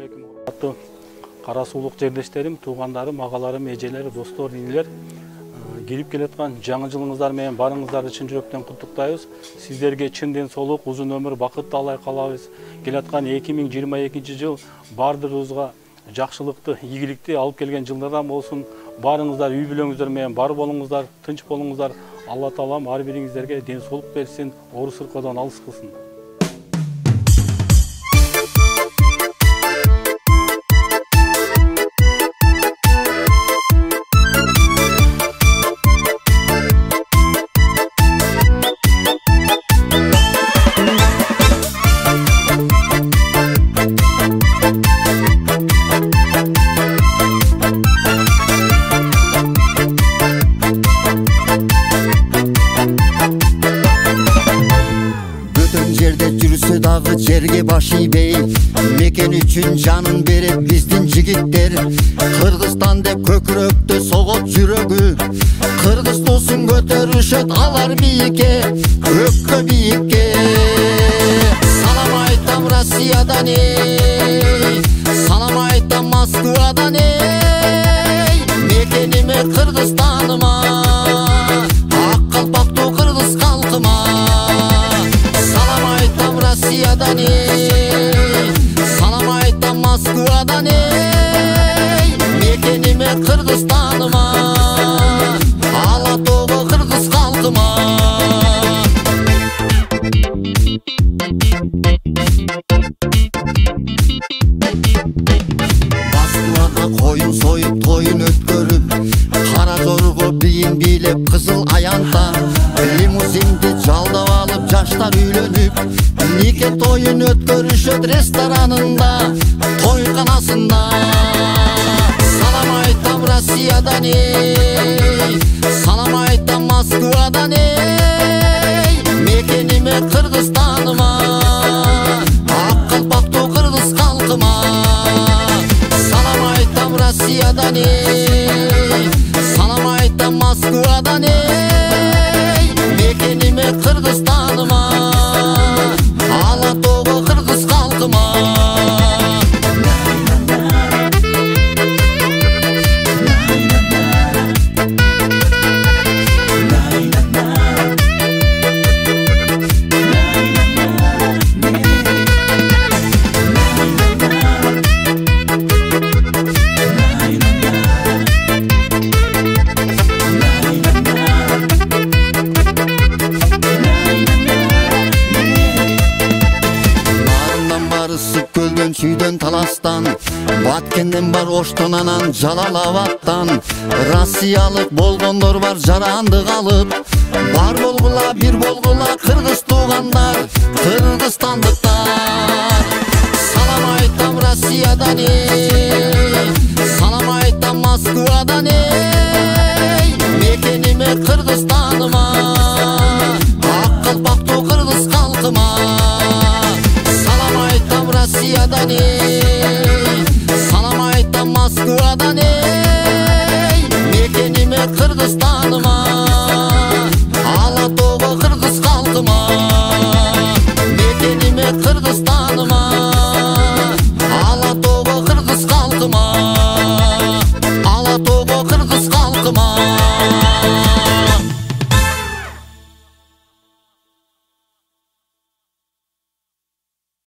Ассалаумағалейкум. Аттуу кара суулук жерлештерим, туугандарым, агаларым, эжелер, достор, инилер. Келип келаткан жаңы жылыңыздар менен барыңыздарды чын жүрөктөн куттуктайбыз. Сиздерге чын ден соолук, узун өмүр, бакыт таалай каалайбыз. Келаткан 2022 жыл баардыгыбызга жакшылыкты, ийгиликти алып келген жылдардан болсун. Барыңыздар үй бүлөңүздөр менен бар болуңуздар, тынч болуңуздар. Алла таалам ар бириңиздерге ден соолук берсин, оору сыркоодон алыс кылсын. Жерге баш ийбей мекен үчүн жанын берет биздин жигиттер. Кыргызстан деп көкүрөктө согот жүрөгү, кыргыз туусун көтөрүшөт алар бийикке, көккө бийикке. Салам айтам Россиядан эй, салам айтам Москвадан эй, мекениме Кыргызстаныма, ак калпактуу кыргыз калкыма. Россиядан эй, салам айтам Москвадан эй, мекениме Кыргызстаныма, ала тоого кыргыз калкыма. Москвага коюн союп тоюн өткөрүп, кара зорго бийин бийлеп кызыл аянта, лимузинди жалдап алып жаштар үйлөнүп, нике тоюн өткөрүшөт ресторанында, тойканасында. Салам айтам Россиядан эй, салам айтам Москвадан эй, мекениме Кыргызстаныма, ак калпактуу кыргыз калкыма. Салам айтам Россиядан эй, салам айтам Москвадан эй, мекениме Кыргызстаныма, ала тоого кыргыз калкыма. Сүйдөн Таластан, Баткенден бар Оштон, анан Жалалабадтан. Россиялык болгондор бар жарандык алып, бар болгула, бир болгула кыргыз туугандар, кыргызстандыктар. Салам айтам Россиядан эй, салам айтам Москвадан эй, мекениме Кыргызстаныма, ак калпактуу кыргыз калкыма. Россиядан эй, салам айтам Москвадан эй, мекениме Кыргызстаныма, ала тоого кыргыз калкыма, мекениме Кыргызстаныма.